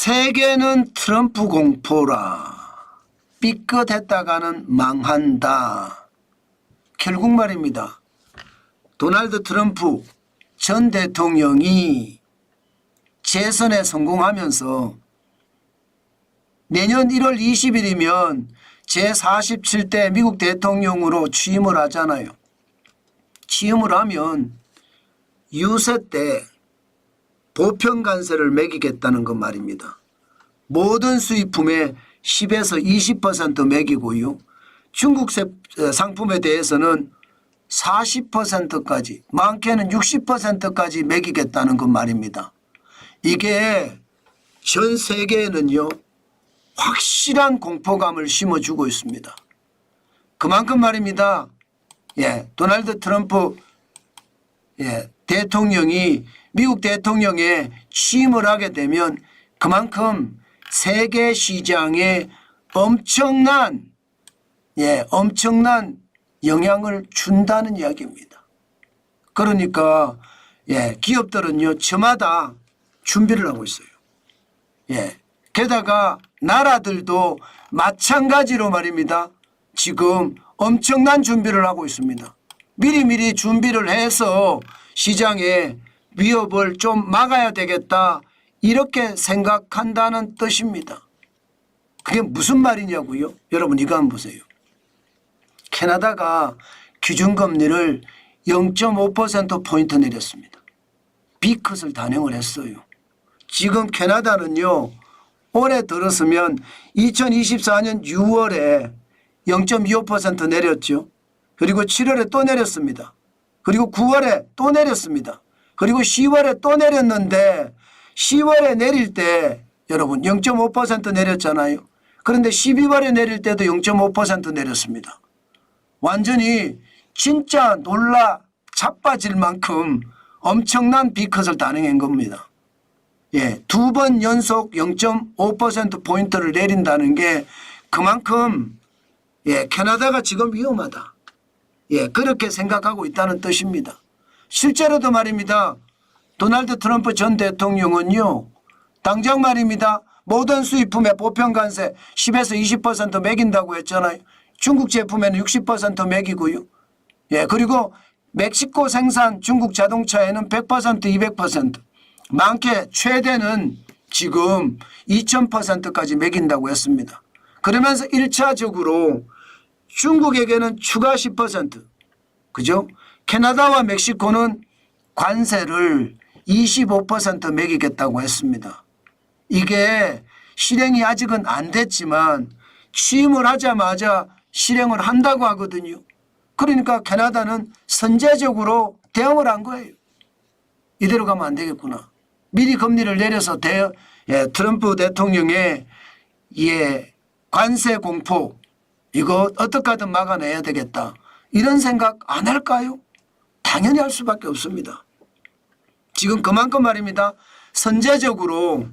세계는 트럼프 공포라. 삐끗했다가는 망한다. 결국 말입니다. 도널드 트럼프 전 대통령이 재선에 성공하면서 내년 1월 20일이면 제47대 미국 대통령으로 취임을 하잖아요. 취임을 하면 유세 때 보편관세를 매기겠다는 것 말입니다. 모든 수입품의 10에서 20% 매기고요. 중국 상품에 대해서는 40%까지 많게는 60%까지 매기겠다는 것 말입니다. 이게 전 세계에는요 확실한 공포감을 심어주고 있습니다. 그만큼 말입니다. 도널드 트럼프 대통령이 미국 대통령에 취임을 하게 되면 그만큼 세계 시장에 엄청난 영향을 준다는 이야기입니다. 그러니까 기업들은요 저마다 준비를 하고 있어요. 게다가 나라들도 마찬가지로 말입니다. 지금 엄청난 준비를 하고 있습니다. 미리미리 준비를 해서 시장에 위협을 좀 막아야 되겠다 이렇게 생각한다는 뜻입니다. 그게 무슨 말이냐고요? 여러분 이거 한번 보세요. 캐나다가 기준금리를 0.5%포인트 내렸습니다. B컷을 단행을 했어요. 지금 캐나다는요 올해 들었으면 2024년 6월에 0.25% 내렸죠. 그리고 7월에 또 내렸습니다. 그리고 9월에 또 내렸습니다. 그리고 10월에 또 내렸는데 10월에 내릴 때 여러분 0.5% 내렸잖아요. 그런데 12월에 내릴 때도 0.5% 내렸습니다. 완전히 진짜 놀라 자빠질 만큼 엄청난 B컷을 단행한 겁니다. 두 번 연속 0.5%포인트를 내린다는 게 그만큼 캐나다가 지금 위험하다. 그렇게 생각하고 있다는 뜻입니다. 실제로도 말입니다. 도널드 트럼프 전 대통령은요. 당장 말입니다. 모든 수입품에 보편관세 10에서 20% 매긴다고 했잖아요. 중국 제품에는 60% 매기고요. 그리고 멕시코 생산 중국 자동차에는 100% 200% 많게 최대는 지금 2000%까지 매긴다고 했습니다. 그러면서 1차적으로 중국에게는 추가 10% 그죠? 캐나다와 멕시코는 관세를 25% 매기겠다고 했습니다. 이게 실행이 아직은 안 됐지만 취임을 하자마자 실행을 한다고 하거든요. 그러니까 캐나다는 선제적으로 대응을 한 거예요. 이대로 가면 안 되겠구나. 미리 금리를 내려서 트럼프 대통령의 관세 공포 이거 어떻게 하든 막아내야 되겠다. 이런 생각 안 할까요? 당연히 할 수밖에 없습니다. 지금 그만큼 말입니다. 선제적으로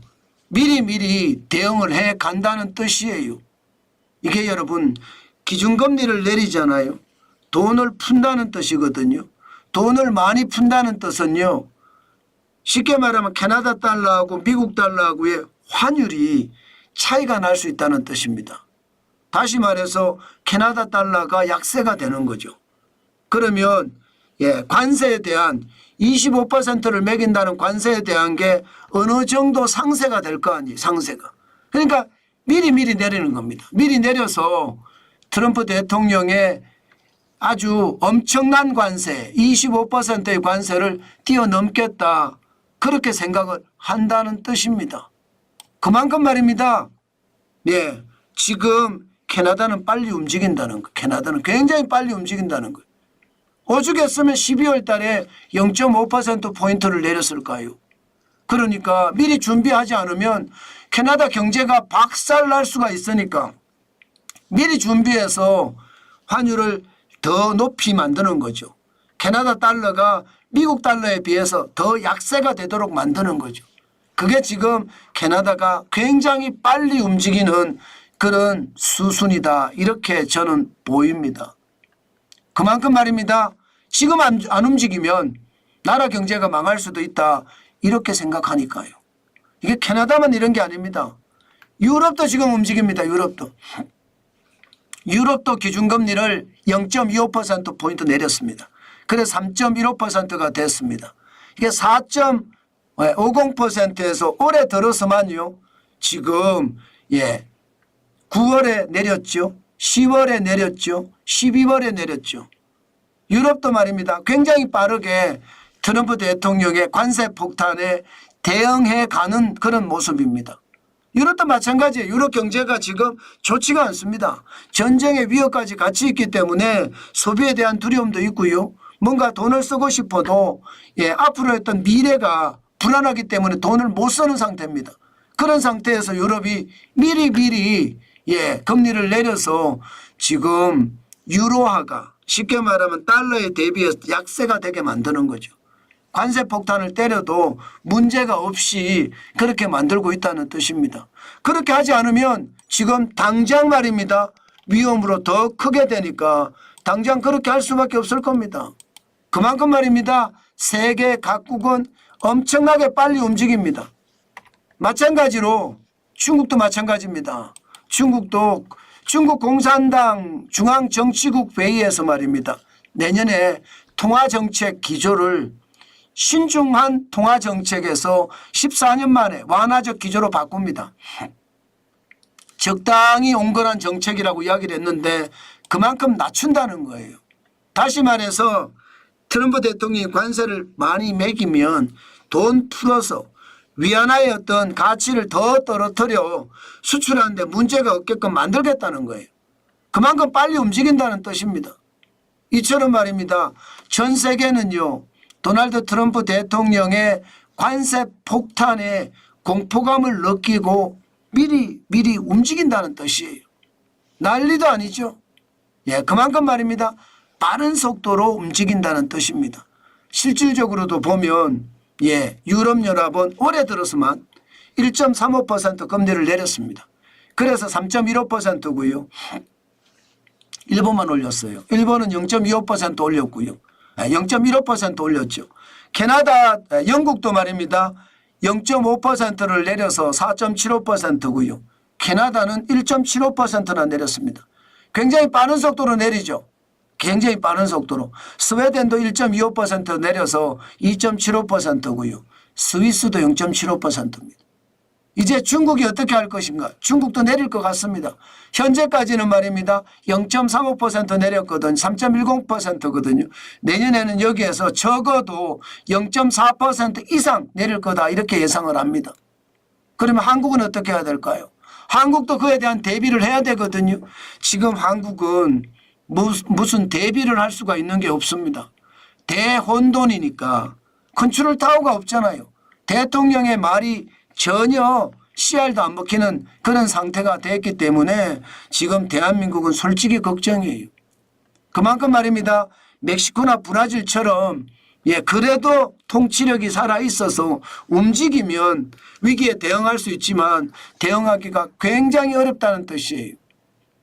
미리미리 대응을 해 간다는 뜻이에요. 이게 여러분 기준금리를 내리잖아요. 돈을 푼다는 뜻이거든요. 돈을 많이 푼다는 뜻은요. 쉽게 말하면 캐나다 달러하고 미국 달러하고의 환율이 차이가 날 수 있다는 뜻입니다. 다시 말해서 캐나다 달러가 약세가 되는 거죠. 그러면 관세에 대한 25%를 매긴다는 관세에 대한 게 어느 정도 상세가 될 거 아니에요. 상세가. 그러니까 미리 내리는 겁니다. 미리 내려서 트럼프 대통령의 아주 엄청난 관세 25%의 관세를 뛰어넘겠다. 그렇게 생각을 한다는 뜻입니다. 그만큼 말입니다. 지금 캐나다는 빨리 움직인다는 거. 캐나다는 굉장히 빨리 움직인다는 거예요. 오죽했으면 12월 달에 0.5%포인트를 내렸을까요? 그러니까 미리 준비하지 않으면 캐나다 경제가 박살날 수가 있으니까 미리 준비해서 환율을 더 높이 만드는 거죠. 캐나다 달러가 미국 달러에 비해서 더 약세가 되도록 만드는 거죠. 그게 지금 캐나다가 굉장히 빨리 움직이는 그런 수순이다. 이렇게 저는 보입니다. 그만큼 말입니다. 지금 안 움직이면 나라 경제가 망할 수도 있다. 이렇게 생각하니까요. 이게 캐나다만 이런 게 아닙니다. 유럽도 지금 움직입니다. 유럽도 기준금리를 0.25%포인트 내렸습니다. 그래서 3.15%가 됐습니다. 이게 4.50%에서 올해 들어서만요. 지금 9월에 내렸죠. 10월에 내렸죠. 12월에 내렸죠. 유럽도 말입니다. 굉장히 빠르게 트럼프 대통령의 관세 폭탄에 대응해 가는 그런 모습입니다. 유럽도 마찬가지예요. 유럽 경제가 지금 좋지가 않습니다. 전쟁의 위협까지 같이 있기 때문에 소비에 대한 두려움도 있고요. 뭔가 돈을 쓰고 싶어도 앞으로 했던 미래가 불안하기 때문에 돈을 못 쓰는 상태입니다. 그런 상태에서 유럽이 미리 금리를 내려서 지금 유로화가 쉽게 말하면 달러에 대비해서 약세가 되게 만드는 거죠. 관세 폭탄을 때려도 문제가 없이 그렇게 만들고 있다는 뜻입니다. 그렇게 하지 않으면 지금 당장 말입니다. 위험으로 더 크게 되니까 당장 그렇게 할 수밖에 없을 겁니다. 그만큼 말입니다. 세계 각국은 엄청나게 빨리 움직입니다. 마찬가지로 중국도 마찬가지입니다. 중국 공산당 중앙정치국 회의에서 말입니다. 내년에 통화정책 기조를 신중한 통화정책에서 14년 만에 완화적 기조로 바꿉니다. 적당히 온건한 정책이라고 이야기를 했는데 그만큼 낮춘다는 거예요. 다시 말해서 트럼프 대통령이 관세를 많이 매기면 돈 풀어서 위안화의 어떤 가치를 더 떨어뜨려 수출하는데 문제가 없게끔 만들겠다는 거예요. 그만큼 빨리 움직인다는 뜻입니다. 이처럼 말입니다. 전 세계는요. 도널드 트럼프 대통령의 관세 폭탄에 공포감을 느끼고 미리 움직인다는 뜻이에요. 난리도 아니죠. 그만큼 말입니다. 빠른 속도로 움직인다는 뜻입니다. 실질적으로도 보면 유럽연합은 올해 들어서만 1.35% 금리를 내렸습니다. 그래서 3.15%고요. 일본만 올렸어요. 일본은 0.25% 올렸고요. 0.15% 올렸죠. 캐나다, 영국도 말입니다. 0.5%를 내려서 4.75%고요. 캐나다는 1.75%나 내렸습니다. 굉장히 빠른 속도로 내리죠. 굉장히 빠른 속도로. 스웨덴도 1.25% 내려서 2.75%고요. 스위스도 0.75%입니다. 이제 중국이 어떻게 할 것인가? 중국도 내릴 것 같습니다. 현재까지는 말입니다. 0.35% 내렸거든요. 3.10%거든요. 내년에는 여기에서 적어도 0.4% 이상 내릴 거다 이렇게 예상을 합니다. 그러면 한국은 어떻게 해야 될까요? 한국도 그에 대한 대비를 해야 되거든요. 지금 한국은 무슨 대비를 할 수가 있는 게 없습니다. 대혼돈이니까 컨트롤 타워가 없잖아요. 대통령의 말이 전혀 씨알도 안 먹히는 그런 상태가 됐기 때문에 지금 대한민국은 솔직히 걱정이에요. 그만큼 말입니다. 멕시코나 브라질처럼 그래도 통치력이 살아있어서 움직이면 위기에 대응할 수 있지만 대응하기가 굉장히 어렵다는 뜻이에요.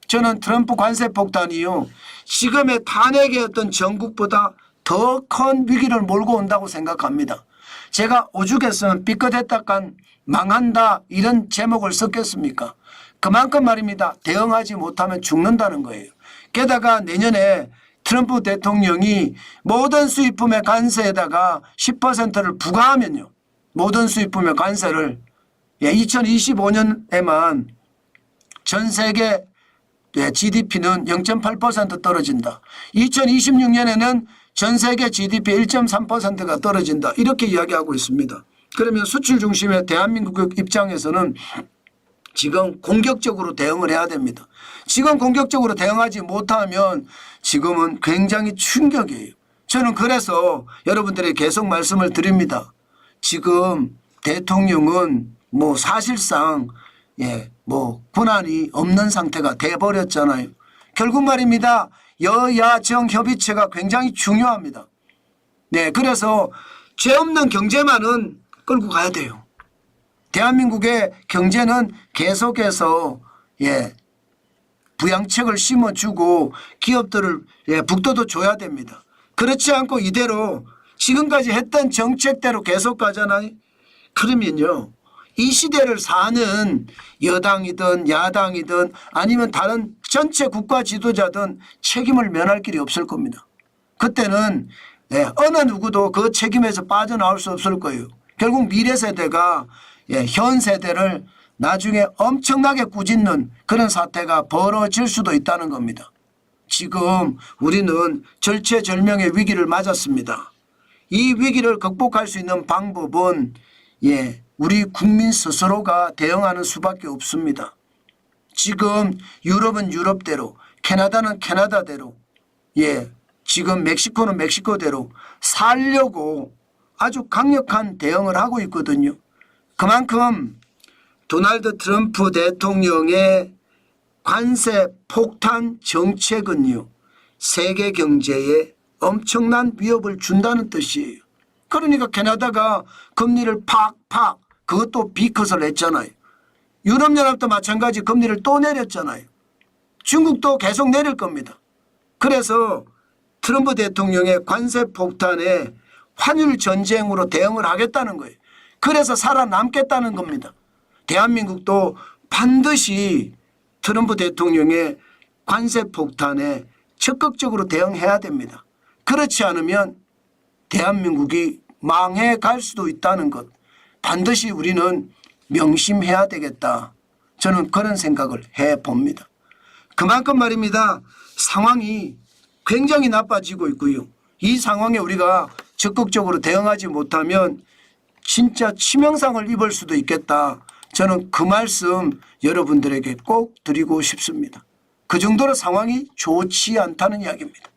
저는 트럼프 관세 폭탄이요. 지금의 탄핵의 어떤 전국보다 더 큰 위기를 몰고 온다고 생각합니다. 제가 오죽했으면 삐끗했다간 망한다 이런 제목을 썼겠습니까? 그만큼 말입니다. 대응하지 못하면 죽는다는 거예요. 게다가 내년에 트럼프 대통령이 모든 수입품의 관세에다가 10%를 부과하면요. 모든 수입품의 관세를 2025년에만 전 세계 GDP는 0.8% 떨어진다. 2026년에는 전 세계 GDP 1.3%가 떨어진다. 이렇게 이야기하고 있습니다. 그러면 수출 중심의 대한민국 입장에서는 지금 공격적으로 대응을 해야 됩니다. 지금 공격적으로 대응하지 못하면 지금은 굉장히 충격이에요. 저는 그래서 여러분들에게 계속 말씀을 드립니다. 지금 대통령은 사실상 권한이 없는 상태가 돼버렸잖아요. 결국 말입니다. 여야정 협의체가 굉장히 중요합니다. 그래서 죄 없는 경제만은 끌고 가야 돼요. 대한민국의 경제는 계속해서 부양책을 심어주고 기업들을 북돋워 줘야 됩니다. 그렇지 않고 이대로 지금까지 했던 정책대로 계속 가잖아요. 그러면요. 이 시대를 사는 여당이든 야당이든 아니면 다른 전체 국가 지도자든 책임을 면할 길이 없을 겁니다. 그때는 어느 누구도 그 책임에서 빠져나올 수 없을 거예요. 결국 미래 세대가 현 세대를 나중에 엄청나게 꾸짖는 그런 사태가 벌어질 수도 있다는 겁니다. 지금 우리는 절체절명의 위기를 맞았습니다. 이 위기를 극복할 수 있는 방법은 우리 국민 스스로가 대응하는 수밖에 없습니다. 지금 유럽은 유럽대로, 캐나다는 캐나다대로, 지금 멕시코는 멕시코대로 살려고 아주 강력한 대응을 하고 있거든요. 그만큼 도널드 트럼프 대통령의 관세 폭탄 정책은요, 세계 경제에 엄청난 위협을 준다는 뜻이에요. 그러니까 캐나다가 금리를 팍팍, 그것도 비컷을 했잖아요. 유럽연합도 마찬가지 금리를 또 내렸잖아요. 중국도 계속 내릴 겁니다. 그래서 트럼프 대통령의 관세 폭탄에 환율 전쟁으로 대응을 하겠다는 거예요. 그래서 살아남겠다는 겁니다. 대한민국도 반드시 트럼프 대통령의 관세 폭탄에 적극적으로 대응해야 됩니다. 그렇지 않으면 대한민국이 망해갈 수도 있다는 것, 반드시 우리는 명심해야 되겠다. 저는 그런 생각을 해봅니다. 그만큼 말입니다. 상황이 굉장히 나빠지고 있고요. 이 상황에 우리가 적극적으로 대응하지 못하면 진짜 치명상을 입을 수도 있겠다. 저는 그 말씀 여러분들에게 꼭 드리고 싶습니다. 그 정도로 상황이 좋지 않다는 이야기입니다.